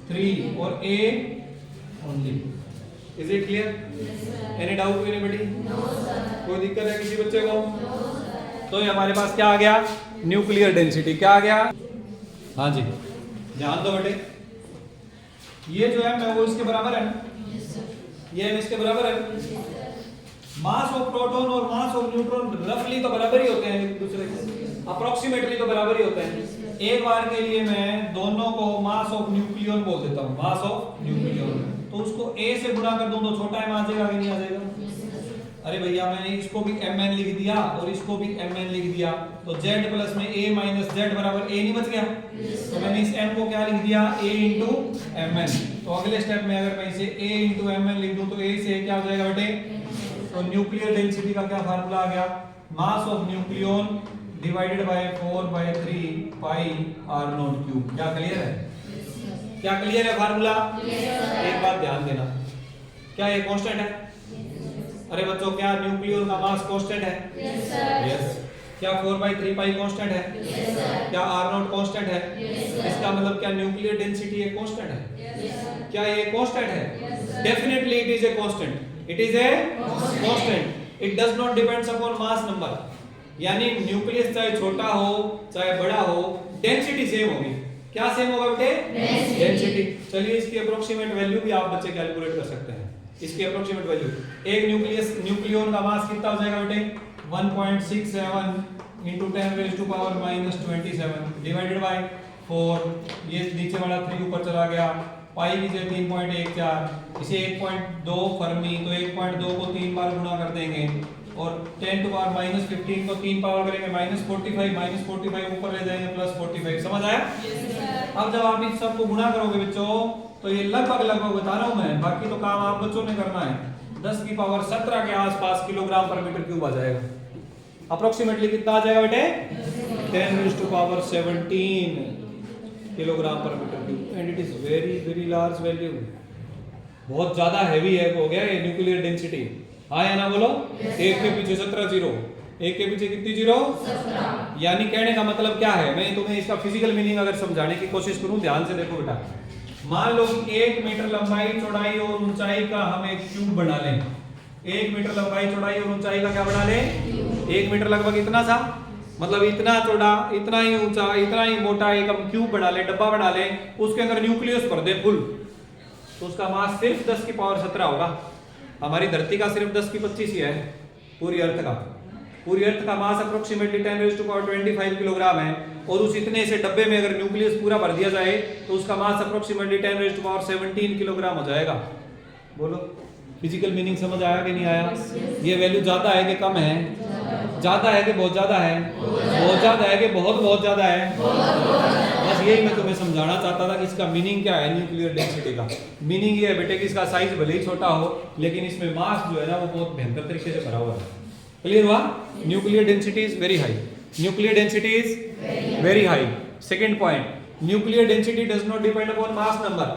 3 और a only. Is it clear? Any doubt anybody? No sir. कोई दिक्कत है किसी बच्चे को? No sir. तो ये हमारे पास क्या आ गया? Nuclear density. क्या आ गया? हाँ जी, ध्यान दो बेटे, ये जो है वो इसके बराबर है ना? ये इसके बराबर है। मास ऑफ प्रोटॉन और मास ऑफ न्यूट्रॉन रफली तो बराबर ही होते हैं एक दूसरे के, अप्रोक्सीमेटली तो बराबर ही होते हैं। एक बार के लिए मैं दोनों को मास ऑफ न्यूक्लियन बोल देता हूँ, मास ऑफ न्यूक्लियन। तो उसको a से गुणा कर दूं तो छोटा m आ जाएगा कि नहीं आ जाएगा? अरे भैया मैंने इसको भी mn लिख दिया और इसको भी mn लिख दिया, तो z प्लस में a माइनस z बराबर a नहीं बच गया? तो मैंने इस m को क्या लिख दिया? a into mn। तो अगले स्टेप में अगर मैं इसे a इंटू mn लिख दूं तो a से क्या हो जाएगा बेटे? तो न्यूक्लियर डेंसिटी का क्या फार्मूला आ गया? Mass of nucleon divided by 4/3 pi r not cube. क्या क्लियर है? क्या क्लियर है फार्मूला? एक बात ध्यान देना, क्या ये कांस्टेंट है? अरे बच्चों, क्या न्यूक्लियन का मास कांस्टेंट है? Yes sir. यस। क्या 4/3 पाई कांस्टेंट है? Yes sir. क्या r नॉट कांस्टेंट है? Yes sir. इसका मतलब क्या न्यूक्लियर डेंसिटी एक कांस्टेंट है? Yes sir. क्या ये कांस्टेंट है? Yes sir. Definitely it is a constant. It is a constant. It does not depends upon mass number, यानी न्यूक्लियस चाहे छोटा हो चाहे बड़ा हो, डेंसिटी सेम होगी। क्या सेम होगा बेटे? डेंसिटी। चलिए इसकी अप्रोक्सीमेट वैल्यू भी आप बच्चे कैलकुलेट कर सकते हैं। इसकी अप्रोक्सीमेट वैल्यू, एक न्यूक्लियन का मास कितना हो जाएगा बेटे? 1.67 into 10 raise to power minus 27 divided by 4। ये नीचे वाला 3 ऊपर चला गया, पाई की जगह 3.14, इसे 1.2 फर्मी, तो 1.2 को 3 बार गुणा कर देंगे और 10 टू पावर माइनस 15 को 3 पावर करेंगे -45 ऊपर ले जाएंगे +45। समझ आया? अब जब आप इस सब को गुणा करोगे बच्चों तो ये लगभग बता रहा हूं मैं, बाकी तो काम आप बच्चों ने करना है। 10 की पावर 17 के आसपास किलोग्राम पर मीटर क्यूब आ जाएगा। अप्रोक्सीमेटली कितना आ जाएगा बेटे 10⁻17 किलोग्राम पर metre cube and it is very very large value, बहुत ज्यादा हैवी है हो गया ये न्यूक्लियर डेंसिटी। हाँ या ना बोलो? एक के पीछे 17 जीरो, एक के पीछे कितनी जीरो 17। यानी कहने का मतलब क्या है, मैं तुम्हें इसका फिजिकल मीनिंग अगर समझाने की कोशिश करूं, ध्यान से देखो बेटा। मान लो 1 मीटर लंबाई चौड़ाई और ऊंचाई का हम एक क्यूब बना लें। 1 मीटर लंबाई चौड़ाई और ऊंचाई का क्या बना लें? 1 मीटर लगभग इतना सा, मतलब इतना चौड़ा, इतना ही ऊंचा, इतना ही मोटा एक हम क्यूब बना ले, डब्बा बना ले, उसके अंदर न्यूक्लियस भर दे फुल, तो उसका मास सिर्फ 10 की पावर 17 होगा। हमारी धरती का सिर्फ 10 की 25 ही है, पूरी अर्थ का। पूरी अर्थ का मास अप्रोक्सीमेटली 10⁻25 किलोग्राम है, और उस इतने से डब्बे में अगर न्यूक्लियस पूरा भर दिया जाए तो उसका मास अप्रोक्सीमेटली 10⁻17 किलोग्राम हो जाएगा। बोलो फिजिकल मीनिंग समझ आया कि नहीं आया? ये वैल्यू ज्यादा है कि कम है? ज्यादा है कि बहुत ज्यादा है? बहुत ज्यादा है कि बहुत बहुत ज्यादा है? बस यही मैं तुम्हें समझाना चाहता था कि इसका मीनिंग क्या है न्यूक्लियर डेंसिटी का। मीनिंग ये है बेटे कि इसका साइज भले ही छोटा हो, लेकिन इसमें मास जो है ना वो बहुत भयंकर तरीके से भरा हुआ है। क्लियर हुआ? Nuclear density is very high, nuclear density is very high. Second point, nuclear density does not depend upon mass number.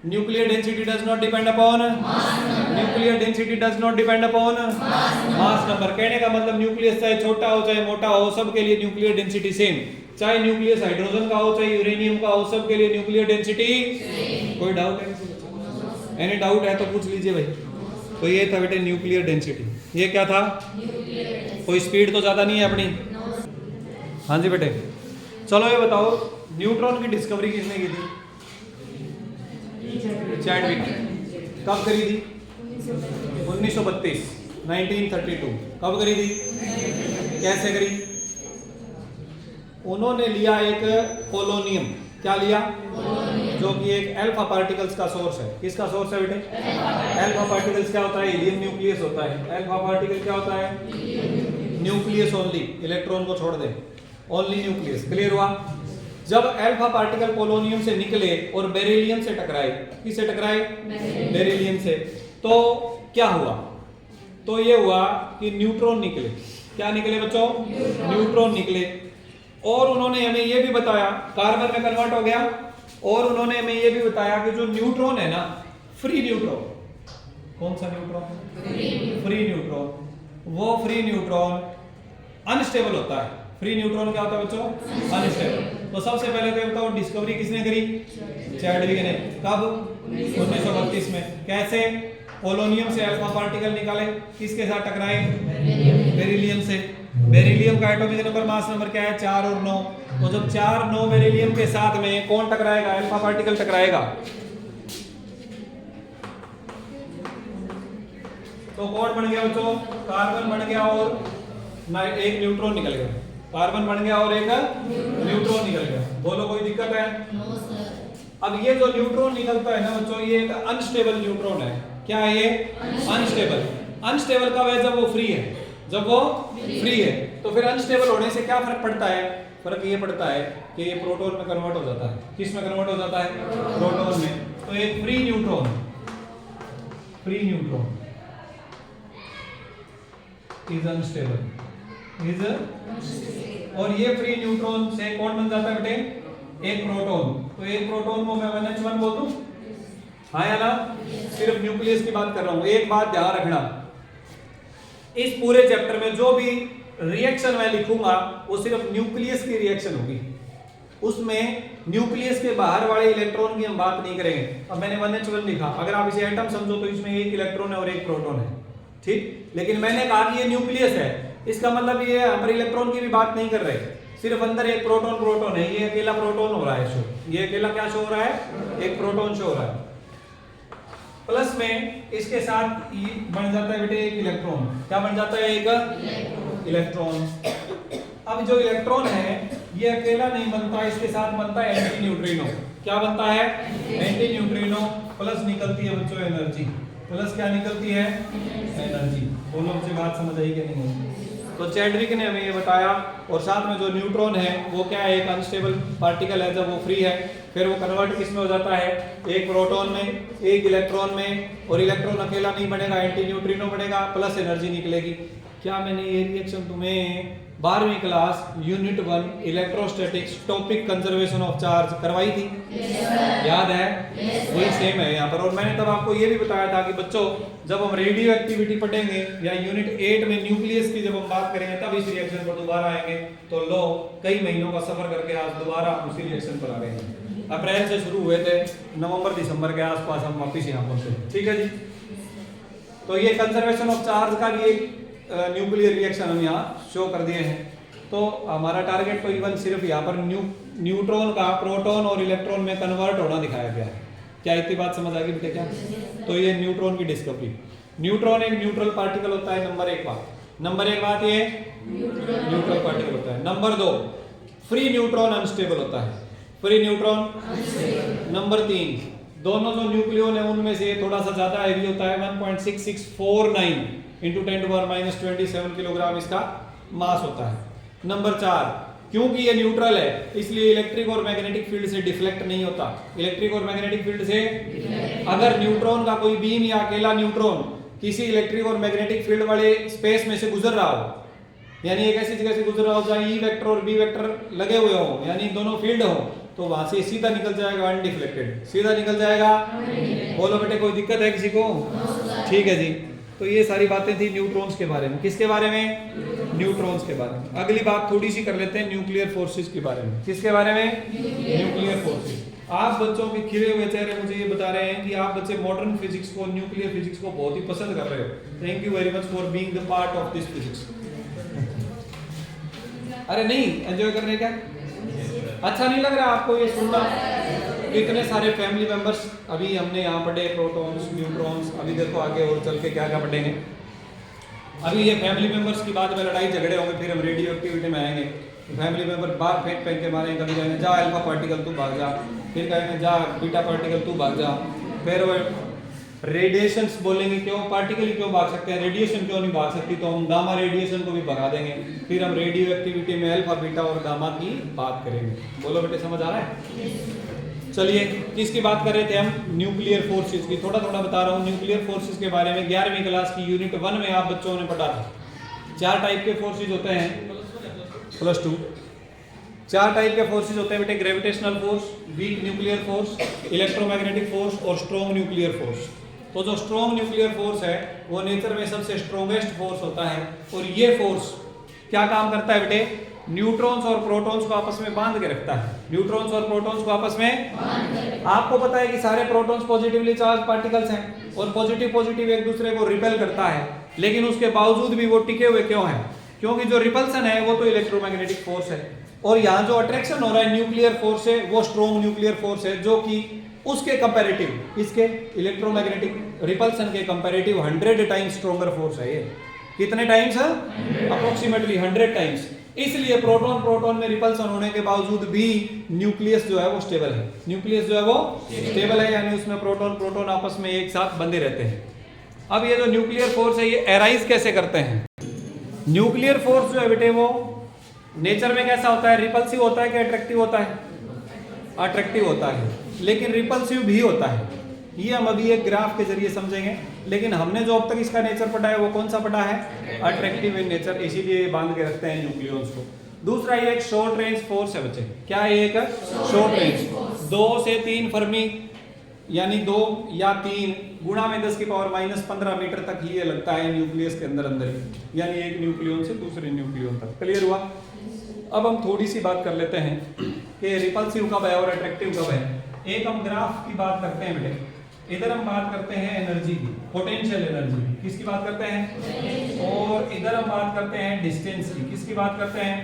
Nuclear density does not depend upon nuclear density does not depend upon mass number. कहने का मतलब न्यूक्लियस चाहे छोटा हो चाहे मोटा हो, सबके लिए न्यूक्लियर डेंसिटी सेम। चाहे न्यूक्लियस हाइड्रोजन का हो चाहे यूरेनियम का हो, सबके लिए न्यूक्लियर डेंसिटी। कोई डाउट है? एनी डाउट है तो पूछ लीजिए भाई। तो ये था बेटे न्यूक्लियर डेंसिटी। ये क्या था? कोई स्पीड तो ज्यादा नहीं है अपनी? हाँ जी बेटे। चलो ये बताओ, न्यूट्रॉन की डिस्कवरी किसने की थी? चैडविक। कब करी थी? 1932, 1932। कब करी थी? कैसे करी? उन्होंने लिया एक पोलोनियम। क्या लिया? जो कि एक अल्फा पार्टिकल्स का सोर्स है। किसका सोर्स है बेटे? अल्फा पार्टिकल्स क्या होता है? हीलियम न्यूक्लियस होता है। अल्फा पार्टिकल क्या होता है? न्यूक्लियस ओनली, इलेक्ट्रॉन को छोड़ दे, ओनली न्यूक्लियस। क्लियर हुआ? जब अल्फा पार्टिकल पोलोनियम से निकले और बेरिलियम से टकराए, किससे टकराए? बेरिलियम से, तो क्या हुआ? तो ये हुआ कि न्यूट्रॉन निकले। क्या निकले बच्चों? न्यूट्रॉन निकले। और उन्होंने हमें ये भी बताया, कार्बन में कन्वर्ट हो गया, और उन्होंने हमें ये भी बताया कि जो न्यूट्रॉन है ना, फ्री न्यूट्रॉन, कौन सा न्यूट्रॉन? Free neutron. वो फ्री न्यूट्रॉन अनस्टेबल होता है। फ्री न्यूट्रॉन क्या होता है बच्चों? अनस्टेबल। तो सबसे पहले तो बताओ डिस्कवरी किसने करी? चैडविक ने। कब? 1932 में। कैसे? पोलोनियम से अल्फा पार्टिकल निकाले, किसके साथ टकराए? बेरिलियम से। बेरिलियम का एटॉमिक नंबर मास नंबर क्या है? 4 और 9। तो जब 4 9 बेरिलियम के साथ में कौन टकराएगा? Alpha particle टकराएगा। तो कौन बन गया बच्चों? कार्बन बन गया और एक न्यूट्रॉन निकल गया। कार्बन बन गया और एक न्यूट्रॉन निकल गया। बोलो कोई दिक्कत है? अब ये जो न्यूट्रॉन निकलता है ना बच्चों, ये एक अनस्टेबल न्यूट्रॉन है। क्या है ये? अनस्टेबल। अनस्टेबल कब है? जब वो फ्री है। जब वो फ्री है तो फिर अनस्टेबल होने से क्या फर्क पड़ता है? फर्क ये पड़ता है कि ये प्रोटॉन में कन्वर्ट हो जाता है। किस में कन्वर्ट हो जाता है? प्रोटॉन में। तो एक free neutron, free neutron is unstable, is. और ये फ्री न्यूट्रॉन से कौन बन जाता है बेटे? एक प्रोटॉन। तो एक प्रोटॉन को मैं 1h1 बोल दूं? हाँ या ना? सिर्फ न्यूक्लियस की बात कर रहा हूं। एक बात ध्यान रखना, इस पूरे चैप्टर में जो भी रिएक्शन मैं लिखूंगा वो सिर्फ न्यूक्लियस की रिएक्शन होगी। उसमें न्यूक्लियस के बाहर वाले इलेक्ट्रॉन की हम बात नहीं करेंगे। अब मैंने 1h1 लिखा, अगर आप इसे एटम समझो तो इसमें एक इलेक्ट्रॉन है और एक प्रोटॉन है, ठीक। लेकिन मैंने कहा कि ये न्यूक्लियस है, इसका मतलब ये हम पर इलेक्ट्रॉन की भी बात नहीं कर रहे, सिर्फ अंदर एक प्रोटॉन है। ये अकेला प्रोटॉन हो रहा है शो, ये अकेला क्या शो हो रहा है? एक प्रोटॉन शो हो रहा है। प्लस में इसके साथ ये बन जाता है बेटे एक इलेक्ट्रॉन। क्या बन जाता है? एक इलेक्ट्रॉन। अब जो इलेक्ट्रॉन है ये अकेला नहीं बनता, इसके साथ बनता है एंटी न्यूट्रिनो। क्या बनता है? Anti neutrino. प्लस निकलती है बच्चों एनर्जी। प्लस क्या निकलती है? एनर्जी। दोनों से बात समझ आई कि नहीं? तो चैडविक ने हमें ये बताया। और साथ में जो न्यूट्रॉन है वो क्या है? एक अनस्टेबल पार्टिकल है। जब वो फ्री है फिर वो कन्वर्ट किस में हो जाता है? एक प्रोटॉन में, एक इलेक्ट्रॉन में। और इलेक्ट्रॉन अकेला नहीं बनेगा, एंटी न्यूट्रिनो बनेगा, प्लस एनर्जी निकलेगी। क्या मैंने ये रिएक्शन तुम्हें 12वीं class unit 1 electrostatics topic conservation of charge करवाई थी? याद है? वही सेम है यहाँ पर। और मैंने तब आपको ये भी बताया था कि बच्चों जब हम रेडियो एक्टिविटी पढ़ेंगे या यूनिट 8 में न्यूक्लियस की जब हम बात करेंगे तब इस रिएक्शन पर दोबारा आएंगे। तो लो कई महीनों का सफर करके आज दोबारा उसी रिएक्शन पर आ गए हैं। अप्रैल से शुरू हुए थे, नवंबर दिसंबर के आसपास हम वापिस यहाँ पहुंचे। ठीक है जी। तो ये कंजर्वेशन ऑफ चार्ज का भी एक न्यूक्लियर रिएक्शन हम यहाँ शो कर दिए हैं। तो हमारा टारगेट तो इवन सिर्फ यहाँ पर न्यूट्रॉन का प्रोटॉन और इलेक्ट्रॉन में कन्वर्ट होना दिखाया गया है। क्या इतनी बात समझ आ गई बेटे? क्या तो ये न्यूट्रॉन की डिस्कवरी। न्यूट्रॉन एक न्यूट्रल पार्टिकल होता है, नंबर एक बात ये न्यूट्रल पार्टिकल होता है। नंबर 2 फ्री न्यूट्रॉन अनस्टेबल होता है। Free neutron. नंबर 3 दोनों जो न्यूक्लियन है उनमें से थोड़ा सा ज्यादा हैवी होता है, 1.6649 इंटू 10⁻27 किलोग्राम इसका मास होता है। नंबर 4 क्योंकि ये न्यूट्रल है इसलिए इलेक्ट्रिक और मैग्नेटिक फील्ड से डिफ्लेक्ट नहीं होता। इलेक्ट्रिक और मैग्नेटिक फील्ड से अगर न्यूट्रॉन का कोई बीम या अकेला न्यूट्रॉन किसी इलेक्ट्रिक और मैग्नेटिक फील्ड वाले स्पेस में से गुजर रहा हो, यानी एक ऐसी जगह से गुजर रहा हो जहां ई वेक्टर और बी वेक्टर लगे हुए हो, यानी दोनों फील्ड हो, तो वहां से सीधा निकल जाएगा अनडिफ्लेक्टेड। सीधा निकल जाएगा। बोलो बेटे कोई दिक्कत है किसी को? ठीक है जी। तो ये सारी बातें थी न्यूट्रॉन्स के बारे में। किसके बारे में? न्यूट्रॉन्स के बारे में। अगली बात थोड़ी सी कर लेते हैं न्यूक्लियर फोर्सेस के बारे में। किसके बारे में? Nuclear forces. आप बच्चों के खिले हुए चेहरे मुझे ये बता रहे हैं कि आप बच्चे मॉडर्न फिजिक्स को, न्यूक्लियर फिजिक्स को बहुत ही पसंद कर रहे हो। Thank you very much for being the part of this physics. अरे नहीं एंजॉय कर रहे क्या? अच्छा नहीं लग रहा आपको ये सुनना? इतने सारे फैमिली मेंबर्स अभी हमने यहाँ पढ़े, प्रोटॉन्स, न्यूट्रॉन्स। अभी देखो आगे और चल के क्या क्या पढ़ेंगे। अभी ये फैमिली मेंबर्स की बाद में लड़ाई झगड़े होंगे, फिर हम रेडियो एक्टिविटी में आएंगे। फैमिली मेंबर बार फेंक फेंक के मारेंगे। कभी कहेंगे जा अल्फा पार्टिकल तू भाग जा, फिर कहेंगे जा बीटा पार्टिकल तू भाग जा, फिर वो रेडिएशंस बोलेंगे क्यों पार्टिकल क्यों भाग सकते हैं, रेडिएशन क्यों नहीं भाग सकती, तो हम गामा रेडिएशन को भी भगा देंगे। फिर हम रेडियो एक्टिविटी में अल्फा बीटा और गामा की बात करेंगे। बोलो बेटे समझ आ रहा है? चलिए किसकी बात कर रहे थे हम? न्यूक्लियर फोर्सेस की। थोड़ा थोड़ा बता रहा हूँ न्यूक्लियर फोर्सेस के बारे में। 11वीं क्लास की यूनिट 1 में आप बच्चों ने पढ़ा था। 4 टाइप के फोर्सेस होते हैं। +2 4 टाइप के फोर्सेस होते हैं बेटे। Gravitational force, weak nuclear force, electromagnetic force और स्ट्रॉन्ग न्यूक्लियर फोर्स। तो जो स्ट्रॉन्ग न्यूक्लियर फोर्स है वो नेचर में सबसे स्ट्रॉन्गेस्ट फोर्स होता है। और ये फोर्स क्या काम करता है बेटे? न्यूट्रॉन्स और प्रोटॉन्स को आपस में बांध के रखता है। न्यूट्रॉन्स और प्रोटॉन्स को आपस में, आपको पता है कि सारे प्रोटॉन्स पॉजिटिवली चार्ज पार्टिकल्स हैं और पॉजिटिव एक दूसरे को रिपेल करता है, लेकिन उसके बावजूद भी वो टिके हुए क्यों हैं? क्योंकि जो रिपल्सन है वो तो इलेक्ट्रोमैग्नेटिक फोर्स है, और यहाँ जो अट्रैक्शन हो रहा है न्यूक्लियर फोर्स है वो स्ट्रॉन्ग न्यूक्लियर फोर्स है, जो कि उसके कंपैरेटिव, इसके इलेक्ट्रोमैग्नेटिक रिपल्सन के कंपैरेटिव 100 टाइम्स स्ट्रॉन्गर फोर्स है। ये कितने टाइम्स है? Approximately 100 times. इसलिए प्रोटॉन में रिपल्सन होने के बावजूद भी न्यूक्लियस जो है वो स्टेबल है। न्यूक्लियस जो है वो स्टेबल है, यानी उसमें प्रोटॉन आपस में एक साथ बंधे रहते हैं। अब ये जो न्यूक्लियर फोर्स है ये एराइज कैसे करते हैं? न्यूक्लियर फोर्स जो है बेटे वो नेचर में कैसा होता है? रिपल्सिव होता है कि अट्रैक्टिव होता है? अट्रैक्टिव होता है, लेकिन रिपल्सिव भी होता है। ये हम अभी एक ग्राफ के जरिए समझेंगे, लेकिन हमने जो अब तक इसका नेचर पढ़ा है वो कौन सा पढ़ा है? अट्रैक्टिव इन नेचर, इसीलिए बांध के रखते हैं न्यूक्लियॉन्स को। दूसरा ये एक शॉर्ट रेंज फोर्स है बच्चे। क्या है? एक शॉर्ट रेंज। 2 से 3 फर्मी, यानी 2 या 3 गुणा में 10 की पावर -15 मीटर तक ही ये लगता है न्यूक्लियस के अंदर ही, यानी एक न्यूक्लियन से दूसरे न्यूक्लियन तक। क्लियर हुआ? अब हम थोड़ी सी बात कर लेते हैं कि रिपल्सिव कब है और अट्रैक्टिव कब है। एक हम ग्राफ की बात करते हैं बेटे। इधर हम बात करते हैं एनर्जी की, पोटेंशियल एनर्जी। किसकी बात करते हैं? और इधर हम बात करते हैं डिस्टेंस की। किसकी बात करते हैं?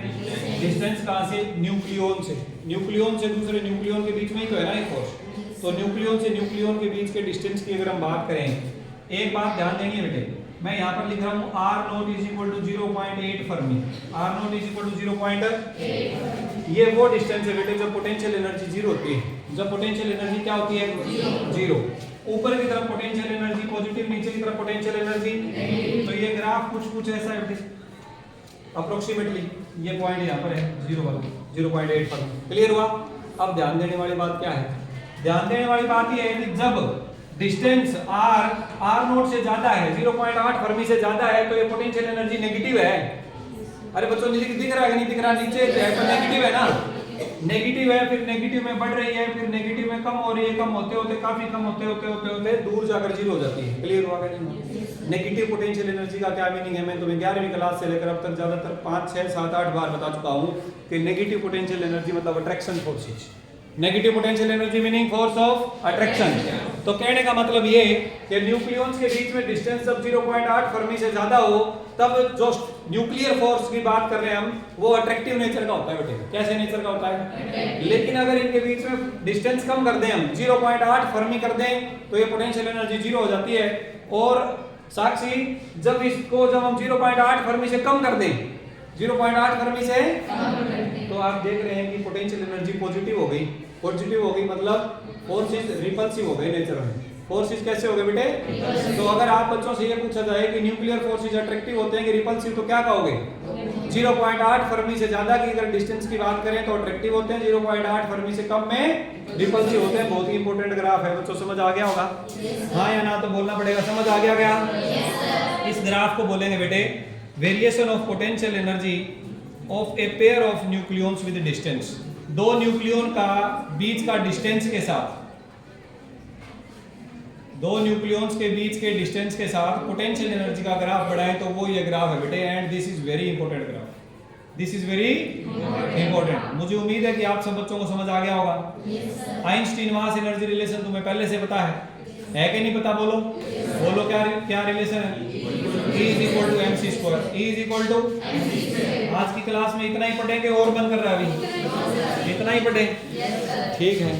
डिस्टेंस कहाँ से? न्यूक्लियन से। न्यूक्लियन से दूसरे न्यूक्लियन के बीच में ही तो है ना एक फोर्स। तो न्यूक्लियन से न्यूक्लियन के बीच के डिस्टेंस की अगर हम बात करें, एक बात ध्यान देंगे बेटे, मैं यहाँ पर लिख रहा हूँ R0 = 0.8 फर्मी। R0 = 0.8। ये वो डिस्टेंस है बेटे जब पोटेंशियल एनर्जी 0 होती है। जब पोटेंशियल एनर्जी क्या होती है? 0। ऊपर की तरफ पोटेंशियल एनर्जी पॉजिटिव, नीचे की तरफ पोटेंशियल एनर्जी। तो ये ग्राफ कुछ ऐसा है बेटे, अप्रोक्सीमेटली ये पॉइंट यहाँ पर है 0.8 फर्मी। क्लियर हुआ? अब ध्यान देने वाली बात क्या है? ध्यान देने वाली बात ये है कि जब डिस्टेंस r नोट से ज्यादा है, 0.8 फर्मी से ज्यादा है, तो ये पोटेंशियल एनर्जी नेगेटिव है। अरे बच्चों दिख रहा है कि नहीं दिख रहा? नीचे है तो नेगेटिव है ना, नेगेटिव है, फिर नेगेटिव में बढ़ रही है, फिर नेगेटिव में कम हो रही है, कम होते होते काफी कम होते दूर जाकर जीरो हो जाती है। क्लियर हुआ कि नहीं? नेगेटिव पोटेंशियल एनर्जी का क्या मीनिंग है? मैं तुम्हें 11वीं क्लास से लेकर अब तक ज्यादातर 5, 6, 7, 8 बार बता चुका हूँ कि नेगेटिव पोटेंशियल एनर्जी मतलब attraction forces. Negative potential energy meaning force of attraction. तो कहने का मतलब ये कि न्यूक्लियॉन्स के बीच में डिस्टेंस जब 0.8 फर्मी से ज्यादा हो तब जो न्यूक्लियर फोर्स की बात कर रहे हैं हम, वो अट्रैक्टिव नेचर का होता है बेटे। कैसे नेचर का होता है? लेकिन अगर इनके बीच में डिस्टेंस कम कर दें हम, 0.8 फर्मी कर दें, तो ये पोटेंशियल एनर्जी जीरो हो जाती है। और साक्षी जब हम 0.8 फर्मी से कम कर दें, 0.8 फर्मी से, तो आप देख रहे हैं कि पोटेंशियल एनर्जी पॉजिटिव हो गई। पॉजिटिव हो गई मतलब फोर्सेस रिपल्सिव हो गए नेचर में। फोर्सेस कैसे हो गए बेटे? तो अगर आप बच्चों से ये पूछा जाए कि न्यूक्लियर फोर्सेस अट्रैक्टिव होते हैं कि रिपल्सिव, तो क्या कहोगे? 0.8 फर्मी से ज्यादा की अगर डिस्टेंस की बात करें तो अट्रैक्टिव होते हैं, 0.8 फर्मी से कम में रिपल्सिव होते हैं। बहुत ही इंपॉर्टेंट ग्राफ है बच्चों, समझ आ गया होगा? हाँ या ना तो बोलना पड़ेगा। समझ आ गया क्या? इस ग्राफ को बोलेंगे बेटे variation of potential energy of a pair of nucleons with distance. दो न्यूक्लियॉन का बीच का डिस्टेंस के साथ, दो न्यूक्लियॉन्स के बीच के डिस्टेंस के साथ पोटेंशियल एनर्जी का ग्राफ बढ़ाएं तो वो ये ग्राफ है बेटे। And this is very important graph, this is very important. मुझे उम्मीद है कि आप सब बच्चों को समझ आ गया होगा। आइंस्टीन मास एनर्जी रिलेशन तुम्हें पहले से पता है कि नहीं पता? बोलो बोलो क्या रिलेशन है? E is equal to mc square, E is equal to। आज की क्लास में इतना ही पढ़ेंगे और मन कर रहा है अभी? इतना ही पढ़े? ठीक है।